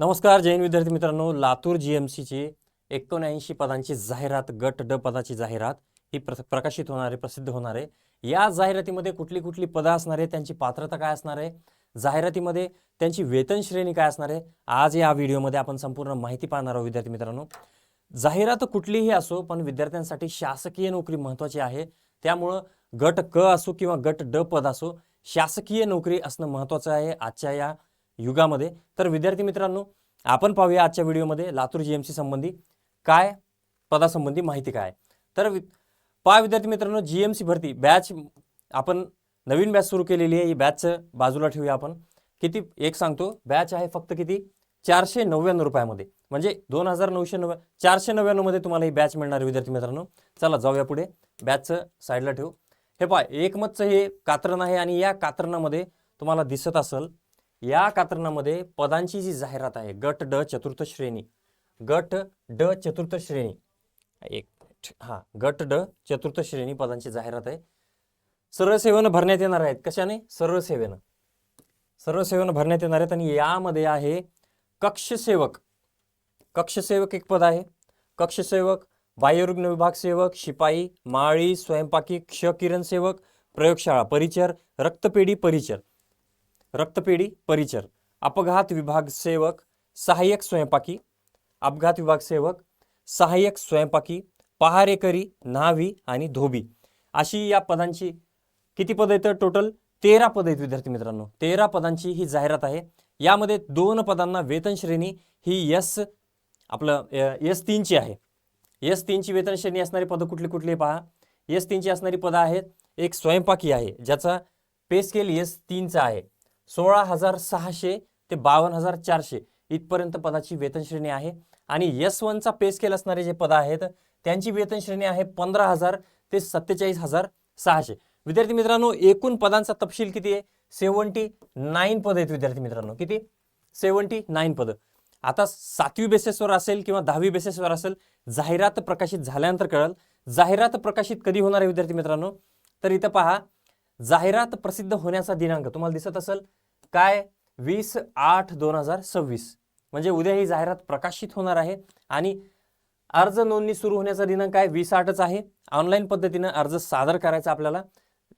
नमस्कार जैन विद्यार्थी मित्रांनो, लातूर जीएमसीची 79 पदांची जाहिरात, गट ड पदाची जाहिरात ही प्रकाशित होणार आहे, प्रसिद्ध होणार आहे। या जाहिरातीमध्ये कुठली कुठली पदं असणार आहे, त्यांची पात्रता काय असणार आहे, जाहिरातीमध्ये त्यांची वेतन श्रेणी काय असणार आहे, आज या व्हिडिओमध्ये आपण संपूर्ण माहिती पाहणार आहोत विद्यार्थी मित्रांनो। जाहिरात कुठलीही असो, पण विद्यार्थ्यांसाठी शासकीय नोकरी महत्त्वाची आहे। त्यामुळे गट क असो किंवा गट ड पद असो, शासकीय नोकरी असणं महत्त्वाचं आहे आजच्या या युगामध्ये। तर विद्यार्थी मित्रांनो, आपण पाहूया आजच्या व्हिडिओमध्ये लातूर जीएमसी संबंधी काय पदासंबंधी माहिती काय। तर पहा विद्यार्थी मित्रांनो, जीएमसी भरती बॅच आपण नवीन बॅच सुरू केलेली आहे। ही बॅच बाजूला ठेवूया आपण। किती एक सांगतो, बॅच आहे फक्त किती 499 रुपयामध्ये, म्हणजे 2999 499 मध्ये तुम्हाला ही बॅच मिळणार आहे विद्यार्थी मित्रांनो। चला जाऊया पुढे, बॅचचं साईडला ठेवू। हे पहा, एकमतचं हे कात्रण आहे आणि या कात्रणामध्ये तुम्हाला दिसत असेल, या कात्रणामध्ये पदांची जी जाहिरात आहे, गट ड चतुर्थ श्रेणी, गट ड चतुर्थ श्रेणी, गट ड चतुर्थ श्रेणी पदांची जाहिरात आहे। सरळ सेवेनं भरण्यात येणार आहेत। कशाने? सरळ सेवेनं, सरळ सेवेनं भरण्यात येणार आहेत। आणि यामध्ये आहे कक्षसेवक, कक्षसेवक एक पद आहे। कक्षसेवक, बाह्यरुग्ण विभाग सेवक, शिपाई, माळी, स्वयंपाकी, क्षकिरण सेवक, प्रयोगशाळा परिचर, रक्तपेढी परिचर, रक्तपेढी परिचर, अपघात विभाग सेवक, सहाय्यक स्वयंपाकी, अपघात विभाग सेवक, सहाय्यक स्वयंपाकी, पहारेकरी, न्हावी आणि धोबी, अशी या पदांची किती पद आहेत? टोटल 13 पद आहेत विद्यार्थी मित्रांनो। 13 पदांची ही जाहिरात आहे। यामध्ये 2 पदांना वेतन श्रेणी ही S3 ची आहे। S3 ची वेतन श्रेणी असणारी पदं कुठली कुठली पहा। S3 ची असणारी पदं आहेत, एक स्वयंपाकी आहे ज्याचा पे स्केल S3 चा आहे, 16,600 ते 52,400 इथपर्यंत पदाची वेतन श्रेणी आहे। आणि S1 चा पे स्केल असणारे जे पद आहेत त्यांची वेतन श्रेणी आहे 15,000 ते 47,600। विद्यार्थी मित्रांनो, एकूण पदांचा तपशील किती आहे? 79 पद आहेत विद्यार्थी मित्रांनो। किती? 79 पद। आता 7वी बेसिसवर असेल किंवा 10वी बेसिसवर असेल, जाहिरात प्रकाशित झाल्यानंतर कळेल। जाहिरात प्रकाशित कधी होणार आहे विद्यार्थी मित्रांनो? तर इथं पहा, जाहिरात प्रसिद्ध होण्याचा दिनांक तुम्हाला दिसत असेल काय? 20/8/2026, म्हणजे उद्या ही जाहिरात प्रकाशित होणार आहे। आणि अर्ज नोंदणी सुरू होण्याचा दिनांक काय? 20/8च आहे। ऑनलाईन पद्धतीने अर्ज सादर करायचा आपल्याला।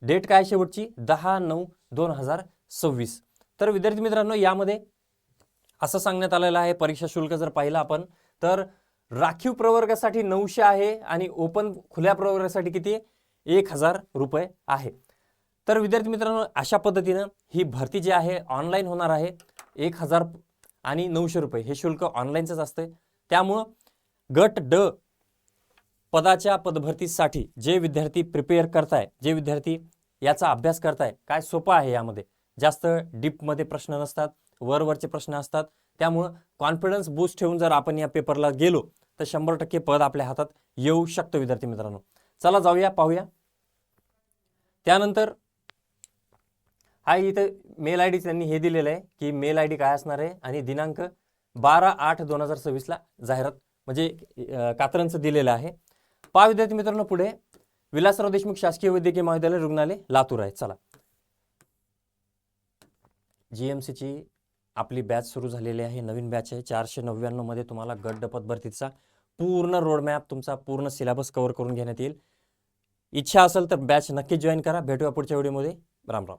डेट काय शेवटची? 10/9/2026। तर विद्यार्थी मित्रांनो, यामध्ये असं सांगण्यात आलेलं आहे, परीक्षा शुल्क जर पाहिलं आपण तर राखीव प्रवर्गासाठी 900 आहे आणि ओपन खुल्या प्रवर्गासाठी किती? 1000 रुपये आहे। तर विद्यार्थी मित्रांनो, अशा पद्धतीनं ही भरती जी आहे ऑनलाईन होणार आहे। 1000 आणि 900 रुपये हे शुल्क ऑनलाईनच असते। त्यामुळं गट ड पदाच्या पदभरतीसाठी जे विद्यार्थी प्रिपेअर करताय, जे विद्यार्थी याचा अभ्यास करताय, काय सोपं आहे, यामध्ये जास्त डीपमध्ये प्रश्न नसतात, वरवरचे प्रश्न असतात। त्यामुळं कॉन्फिडन्स बूस्ट ठेवून जर आपण या पेपरला गेलो तर 100% पद आपल्या हातात येऊ शकतं विद्यार्थी मित्रांनो। चला जाऊया, पाहूया। त्यानंतर हा इथं मेल आय डी त्यांनी हे दिलेलं आहे की मेल आय डी काय असणार आहे आणि दिनांक 12/8/2026 ला जाहिरात म्हणजे कात्रणाचं दिलेलं आहे। पहा विद्यार्थी मित्रांनो, पुढे विलासराव देशमुख शासकीय वैद्यकीय महाविद्यालय रुग्णालय लातूर आहे। चला, जीएमसीची आपली बॅच सुरू झालेली आहे, नवीन बॅच आहे। 499 मध्ये तुम्हाला गट ड पद भरतीचा पूर्ण रोडमॅप, तुमचा पूर्ण सिलेबस कव्हर करून घेण्यात येईल। इच्छा असेल तर बॅच नक्की जॉईन करा। भेटूया पुढच्या व्हिडिओमध्ये। राम राम।